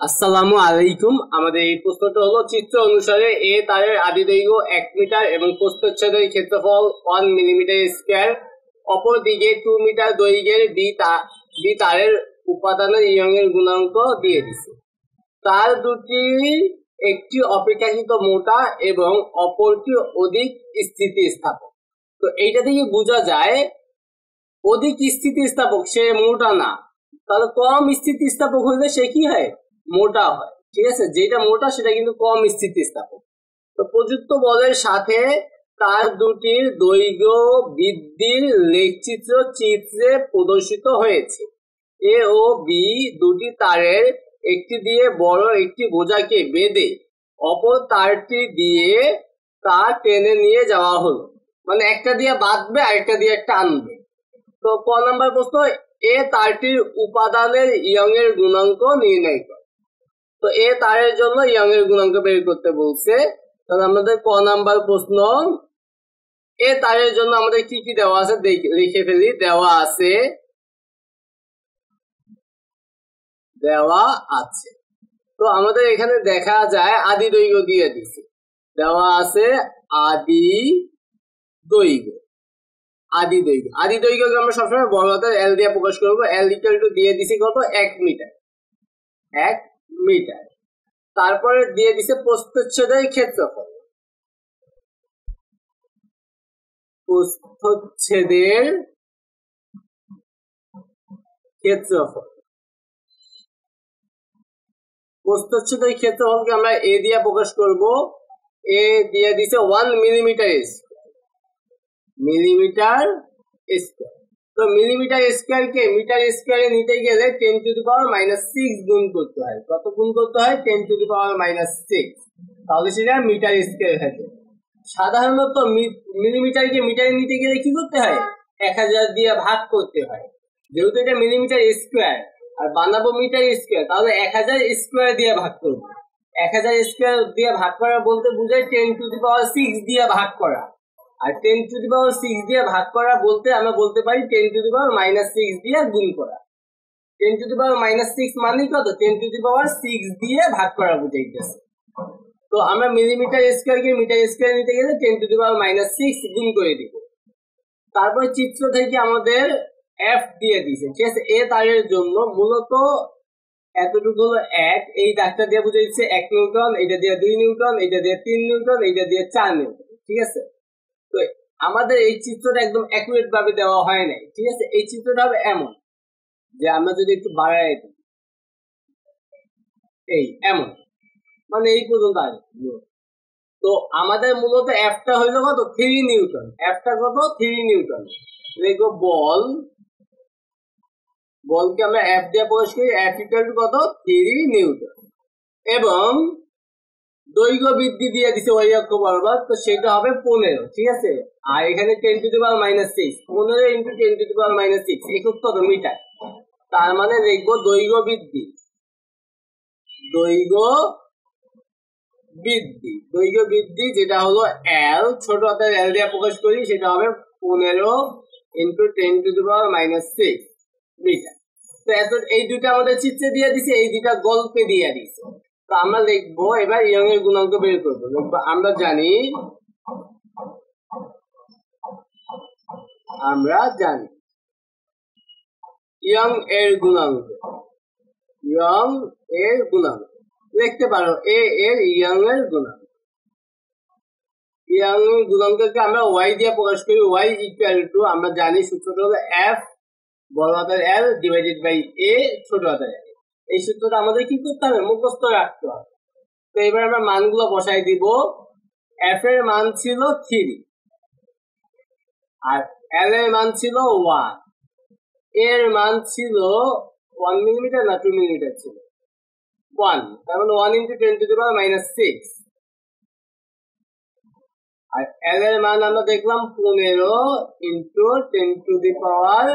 আসসালামু আলাইকুম। আমাদের এই প্রশ্নটা হলো চিত্র অনুসারে এ তারের আদি দৈর্ঘ্য 1 মিটার এবং প্রস্থচ্ছেদের ক্ষেত্রফল 1 মিলিমিটার স্কয়ার, অপরদিকে 2 মিটার দৈর্ঘ্যের বি তারের উপাদানের ইয়ংয়ের গুণাঙ্ক দিয়ে দিছে। তার দুটি একটি অপেক্ষাকৃত মোটা এবং অপরটি অধিক স্থিতিস্থাপক। তো এইটা থেকে বোঝা যায় অধিক স্থিতিস্থাপক সে মোটা না, তাহলে কম স্থিতিস্থাপক হইলে সে কি হয়, মোটা হয়। ঠিক আছে, যেটা মোটা সেটা কিন্তু কম স্থিতিস্থাপক। তো প্রযুক্ত বলের সাথে তার দুটির দৈর্ঘ্য বৃদ্ধির চিত্রে প্রদর্শিত হয়েছে। এ ও বি দুটি তারের একটি দিয়ে বড় একটি বোঝাকে বেঁধে অপর তারটি দিয়ে তা টেনে নিয়ে যাওয়া হলো, মানে একটা দিয়ে বাঁধবে আরেকটা দিয়ে টানবে। তো ক নাম্বার প্রশ্ন, এ তারটির উপাদানের ইয়ংয়ের গুণাঙ্ক নির্ণয় করে। তো এ তারের জন্য ইয়ংয়ের গুণাঙ্ক বের করতে বলছে। তাহলে আমাদের ক নাম্বার প্রশ্ন, এ তারের জন্য আমাদের কি কি দেওয়া আছে লিখে ফেলি। দেওয়া আছে। তো আমাদের এখানে দেখা যায় আদি দৈর্ঘ্য দিয়ে দিছে, দেওয়া আছে আদি দৈর্ঘ্য। আদি দৈর্ঘ্যকে আমরা সবসময় বড় হাতের এল দিয়ে প্রকাশ করবো। এল ইকুয়াল টু দিয়ে দিছি কত, 1 মিটার। 1 মিটার। তারপরে দিয়ে দিছে প্রস্থচ্ছেদের ক্ষেত্রফল। প্রস্থচ্ছেদের ক্ষেত্রফলকে আমরা এ দিয়ে প্রকাশ করব। এ দিয়ে দিছে 1 মিলিমিটার স্কয়ার। তো মিলিমিটার স্কয়ারকে মিটার স্কয়ারে নিতে গেলে 10⁻⁻6 গুণ করতে হয়। কত গুণ করতে হয়? 10⁻⁻6। তাহলে সেটা মিটার স্কয়ার থাকে। সাধারণত মিলিমিটারকে মিটারে নিতে গেলে কি করতে হয়? 1000 দিয়ে ভাগ করতে হয়। যেহেতু এটা মিলিমিটার স্কয়ার আর বানাবো মিটার স্কয়ার, তাহলে 1000 স্কয়ার দিয়ে ভাগ করব। 1000 স্কয়ার দিয়ে ভাগ করা বলতে বোঝায় 10⁶ দিয়ে ভাগ করা। আর 10⁶ দিয়ে ভাগ করা বলতে আমরা বলতে পারি 10⁻⁻6 দিয়ে গুণ করা। 10⁻⁻6 মানে কত? 10⁻6 দিয়ে ভাগ করা বুঝাইতেছে। তো আমরা মিলিমিটার স্কয়ারকে মিটার স্কয়ার নিতে গেলে 10⁻⁻6 গুণ করে দিব। তারপর চিত্র থেকে আমাদের এফ দিয়ে দিছে। ঠিক আছে, এ তারের জন্য মূলত এতটুকু হলো 1, এই দাগটা দিয়ে বুঝাইছে 1 নিউটন, এটা দিয়ে 2 নিউটন, এটা দিয়ে 3 নিউটন, এটা দিয়ে 4 নিউটন। ঠিক আছে, তো আমাদের এই চিত্রটা একদম অ্যাকুরেট ভাবে দেওয়া হয় নাই। ঠিক আছে, এই চিত্রটা হবে এমন যে আমরা যদি একটু বাড়াই দিই, এই এমন, মানে এই পর্যন্ত আসবে। তো আমাদের মূলত এফটা হইলো কত? 3 নিউটন। এফটা কত? 3 নিউটন। দেখো বলকে আমরা এফ দিয়ে প্রকাশ করি। এফ ইকুয়াল টু কত? 3 নিউটন। এবং দৈর্ঘ্য বৃদ্ধি দিয়ে দিছে ওই অক্ষ বরাবর, তো সেটা হবে 15। ঠিক আছে, আর এখানে 10⁻⁻6, 15 ইন্টু 10⁻⁻6 একক কত? মিটার। তার মানে লিখবো দৈর্ঘ্য বৃদ্ধি যেটা হলো এল, ছোট হাতের এল দিয়ে প্রকাশ করি, সেটা হবে 15 ইন্টু 10⁻⁻6 মিটার। তো এই দুইটা আমাদের চিত্রে দিয়ে দিছে, এই দুইটা গল্পে দিয়ে দিছে। তো আমরা লিখবো এবার ইয়ং এর গুণাঙ্ক বের করবো। আমরা জানি ইয়ং এর গুণাঙ্ক লিখতে পারো এ এর ইয়ং এর গুণাঙ্ককে আমরা ওয়াই দিয়ে প্রকাশ করি। ওয়াই ইকুয়াল টু, আমরা জানি সূত্রটা হলো এফ বড় হাতের এল ডিভাইডেড বাই এ ছোট হাতের এল। এই সূত্রটা আমাদের কি করতে হবে? মুখস্থ রাখতে হবে। তো এবার আমরা মানগুলো বসাই দিব। এফ এর মান ছিল 3 আর এল এর মান ছিল 1, এর মান ছিল 1 মিলিমিটার না 2 মিলিমিটার ছিল 1, তার মানে 1 ইন্টু 10⁻⁻6। আর এল এর মান আমরা দেখলাম 15 ইন্টু 10⁻6।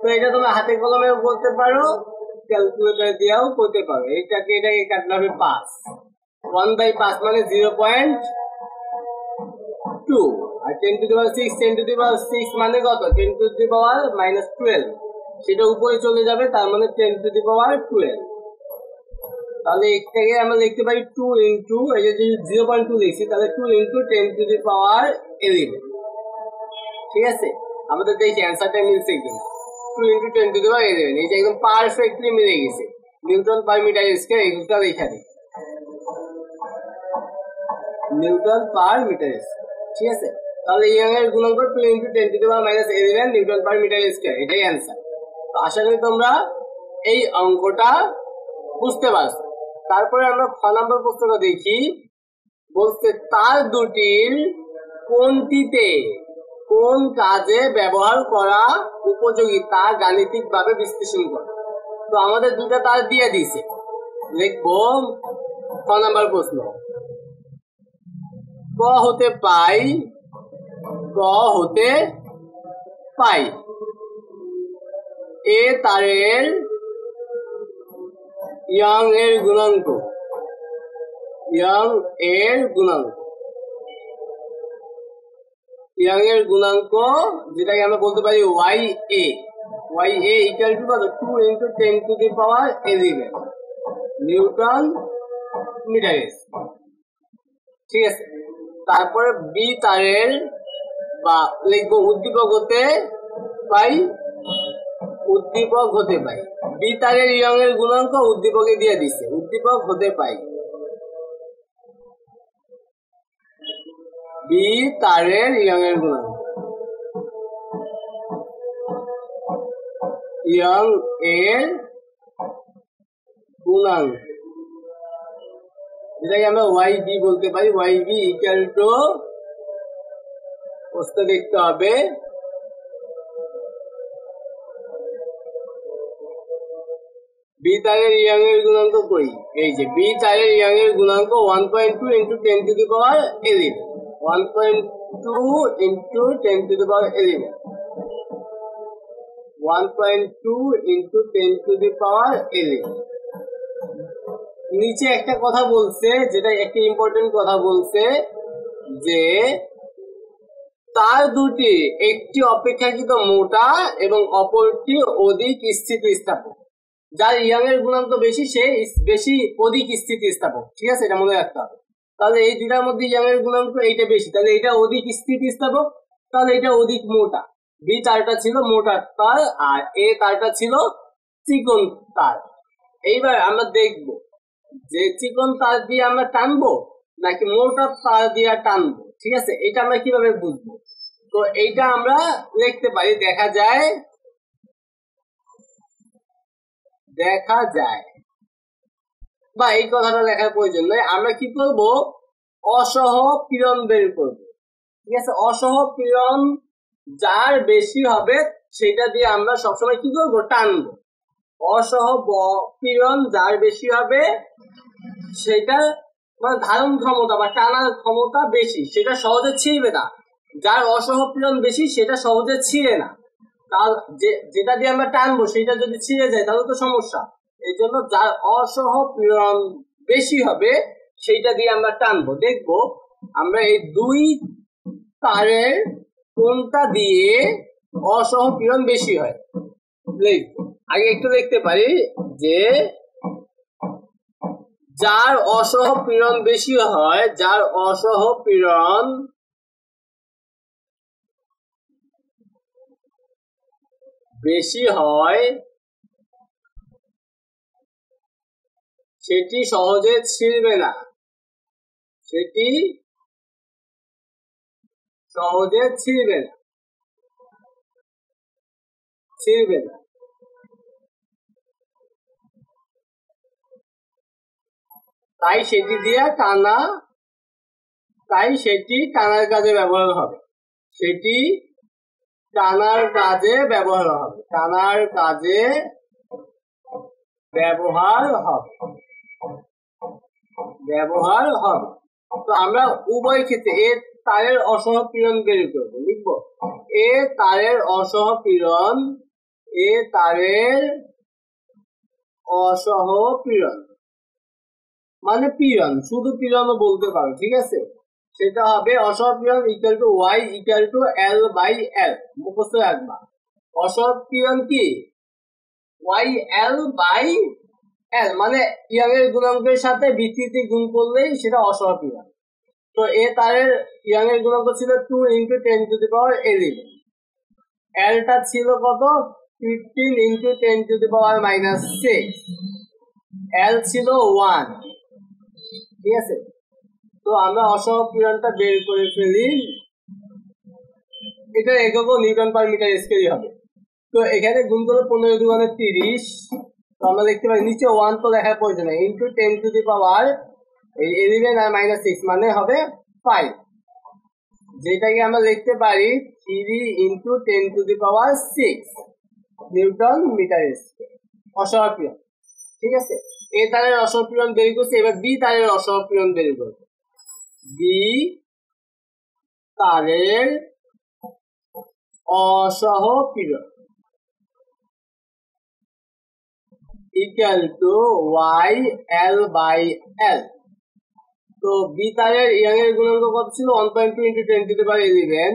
তো এটা তোমরা হাতে কলমে বলতে পারো, ক্যালকুলেটর দিয়েও করতে পারো। এটাকে কাটলে হবে 5। 1/5 মানে 0.2। আর 10⁻6 মানে কত? 10⁻12। সেটা উপরে চলে যাবে, তার মানে 10⁻12। তাহলে এটাকে আমরা লিখতে পারি 2 ইন্টু, এই যে 0.2 লিখছি, তাহলে 2 ইন্টু 10⁻11। ঠিক আছে, আমাদের দেখি অ্যান্সারটা মিলছে কিনা। 2 ইন্টু 10⁻11, এই যে একদম পারফেক্টলি মিলে গেছে। নিউটন পার মিটার স্কয়ার, এইটা লেখা দিই, নিউটন পার মিটার স্কয়ার। ঠিক আছে, তাহলে ইয়াং এর গুণাঙ্ক 2 into 10⁻11 newton per metre square, এটাই অ্যান্সার। তো আশা করি তোমরা এই অঙ্কটা বুঝতে পারছো। তারপরে আমরা 6 নম্বর প্রশ্নটা দেখি। বলছে তার দুটির কোনটিতে কোন কাজে ব্যবহার করা উপযোগী তা গাণিতিকভাবে বিশ্লেষণ করো। তো আমাদের দুটা তার দিয়ে দিছে, লিখবো 6 নম্বর প্রশ্ন। ক হতে পাই, ক হতে পাই এ তারের ইয়াং এর গুণাঙ্ক, ইয়াং এর গুণাঙ্ক, ইয়াং এর গুণাঙ্ক যেটাকে আমরা বলতে পারি Y A. Y A equal to কত? 2 ইন্টু 10⁻11 নিউটন মিটার স্কয়ার। ঠিক আছে, তারপরে বি তারের বা লিখবো উদ্দীপক হতে পাই, উদ্দীপক হতে পাই। বি তারের ইয়ং এর গুণাঙ্ক উদ্দীপকে দিয়ে দিচ্ছে, উদ্দীপক হতে পাই। বি তারের ইয়ং এর গুণাঙ্ক, ইয়ং এর গুণাঙ্ক যেটাকে আমরা ওয়াই বি বলতে পারি। ওয়াই বি ইকুয়াল টু, প্রশ্ন দেখতে হবে, বি তারের ইয়াং এর গুণাঙ্ক কই? এই যে বি তারের ইয়াং এর গুণাঙ্ক 1.2 ইন্টু 10⁻11, 1.2 ইন্টু 10⁻11, 1.2 ইন্টু 10⁻11। নিচে একটা কথা বলছে, যেটা একটা ইম্পর্টেন্ট কথা বলছে, যে তার দুটি একটি অপেক্ষাকৃত মোটা এবং অপরটি অধিক স্থিতিস্থাপক। যার ইয়াং এর গুণাঙ্ক বেশি সে বেশি অধিক স্থিতিস্থাপক। ঠিক আছে, এটা মনে রাখতে হবে। তাহলে এই দুটার মধ্যে ইয়াং এর গুণাঙ্ক এইটা বেশি, তাহলে এটা অধিক স্থিতিস্থাপক, তাহলে এটা অধিক মোটা। বি তারটা ছিল মোটা তার, আর এ তারটা ছিল চিকন তার। এইবার আমরা দেখব যে চিকন তার দিয়ে আমরা টানবো নাকি মোটা তার দিয়ে টানবো। ঠিক আছে, এটা আমরা কিভাবে বুঝবো? তো এইটা আমরা লিখতে পারি, দেখা যায়, দেখা যায়, বা এই কথাটা লেখার প্রয়োজন নয়। আমরা কি করব? অসহ পীড়ন বের করব। ঠিক আছে, অসহ পীড়ন যার বেশি হবে সেটা দিয়ে আমরা সবসময় কি করব? টানবো। অসহ পীড়ন যার বেশি হবে সেটা মানে ধারণ ক্ষমতা বা টানার ক্ষমতা বেশি, সেটা সহজে ছিঁড়বে না। যার অসহ পীড়ন বেশি সেটা সহজে ছিঁড়ে না। তার যেটা দিয়ে আমরা টানবো সেটা যদি ছিঁড়ে যায় তাহলে তো সমস্যা। এই জন্য যার অসহ পীড়ন বেশি হবে সেইটা দিয়ে আমরা টানবো। দেখবো আমরা এই দুই তারের কোনটা দিয়ে অসহ পীড়ন বেশি হয়। আগে একটু দেখতে পারি যে যার অসহ পীড়ন বেশি হয়, যার অসহ পীড়ন বেশি হয় সেটি সহজে ছিঁড়বে না, সেটি সহজে ছিঁড়বে না, ছিঁড়বে না। তাই সেটি দিয়ে টানা, তাই সেটি টানার কাজে ব্যবহার হবে, সেটি টানার কাজে ব্যবহার হবে, টানার কাজে ব্যবহার হবে, ব্যবহার হবে। তো আমরা উভয় ক্ষেত্রে এ তারের অসহ পীড়ন বের করবো, লিখবো এ তারের অসহ পীড়ন, এ তারের অসহ পীড়ন মানে পীড়ন, শুধু পীড়নও বলতে পারো। ঠিক আছে, সেটা হবে অসহ পীড়ন equal to Y equal to L by L. মুখস্থ রাখবা, অসহ পীড়ন কি? ওয়াই এল বাই এল, মানে ইয়াং এর গুণাঙ্কের সাথে ভিত্তিতে গুণ করলেই সেটা অসহপীড়ন। তো এ তারের ইয়াং এর গুণাঙ্ক ছিল 2 × 10⁻11, এলটা ছিল কত 15 × 10⁻6, এল ছিল 1, ঠিক আছে। তো আমরা অসহপীড়নটা বের করে ফেলি, এটা একক নিউটন পার মিটার স্কয়ারই হবে। তো এখানে গুণ করলে 15 × 30, তো আমরা দেখতে পাই নিচে 1 তো দেখার প্রয়োজন নেই, ইন্টু 10⁻11 আর -6 মানে হবে 5, যেটাকে আমরা লিখতে পারি 3 × 10⁻6 নিউটন মিটার স্কয়ার অসহপীড়ন, ঠিক আছে। এ তারের অসহপীড়ন বের করছি, এবার বি তারের অসহপীড়ন বের করব। বি তারের অসহপীড়ন equal to Y L by L. তো বি তারের ইয়াং এর গুণাঙ্ক কত ছিল 1.2 × 10⁻11,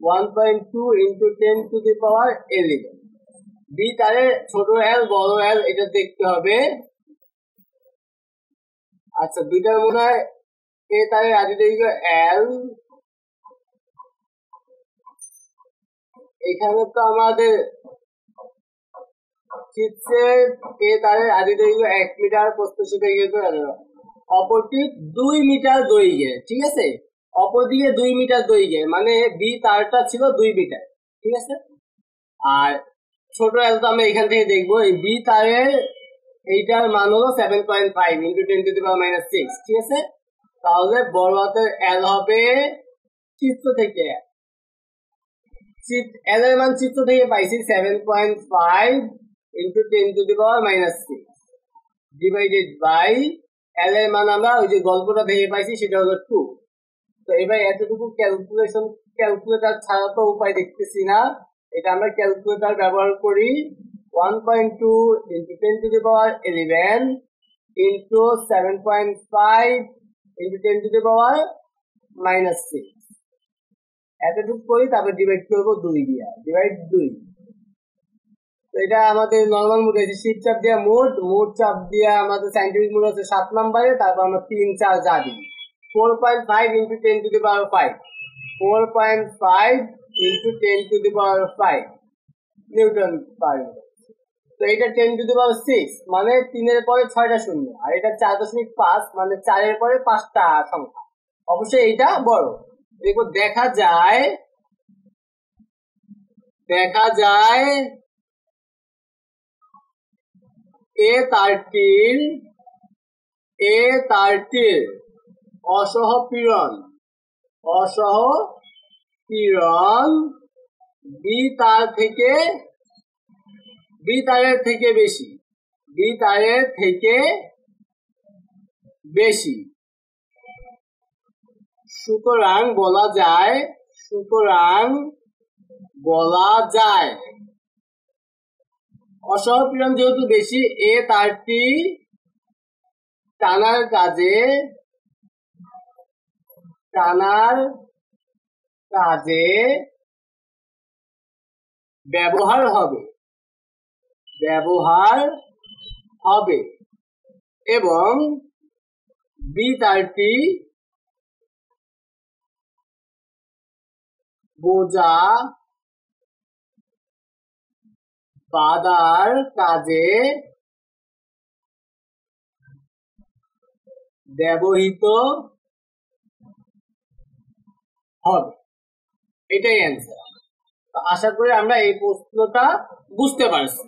1.2 × 10⁻11। বি তারের ছোট এল বড় এল এটা দেখতে হবে। আচ্ছা, দুইটার মনে হয় এ তারের আদি দৈর্ঘ্য এল, এখানে তো আমাদের চিত্রের এ তারের আদি দৈর্ঘ্য 1 মিটার, প্রস্থচ্ছেদ দৈর্ঘ্য অপরটি 2 মিটার দৈর্ঘ্যের, ঠিক আছে। অপরদিকে 2 মিটার দৈর্ঘ্যের মানে বি তারটা ছিল 2 মিটার, ঠিক আছে। আর ছোট এল তো আমরা এখান থেকে দেখবো, এই বি তারের এইটার মান হলো 7.5 × 10⁻6, ঠিক আছে। তাহলে বড় হাতের এল হবে চিত্র থেকে, এল এর মান চিত্র থেকে পাইছি 7.5 × 10⁻6 ডিভাইডেড বাই এল এর মান আমরা ওই যে গল্পটা থেকে পাইছি সেটা হলো 2। তো এবার এতটুকু ক্যালকুলেটর ছাড়া তো উপায় দেখতেছি না, এটা আমরা ক্যালকুলেটর ব্যবহার করি। 1.2 × 10⁻11 × 7.5 × 10⁻6 এতটুকু করি, তারপর ডিভাইড করবো 2 দিয়ে, ডিভাইড 2। তো এটা আমাদের নরমাল মোড আছে, শিফট চাপ দিয়ে মোড চাপ দিয়ে আমাদের সাইন্টিফিক মোড আছে 7 নম্বরে, তারপর আমরা 3 4 যা দিই 4.5 × 10⁵, 4.5 × 10⁵ নিউটন পার মিটার। তো এটা 10⁶, মানে 3 এর পরে 6টা শূন্য, আর এটা 4.5 মানে 4 এর পরে 5টা সংখ্যা। অবশ্যই এইটা বড়। দেখো দেখা যায় এ তারটির অসহপীড়ন বি তারের থেকে বেশি, সুতরাং বলা যায় অসহপীড়ন যেহেতু বেশি, এ তারটি টানার কাজে ব্যবহার হবে এবং বি তারটি বোঝা বাঁধার কাজে ব্যবহৃত হবে, এটাই অ্যান্সার। আশা করি আমরা এই প্রশ্নটা বুঝতে পারছি।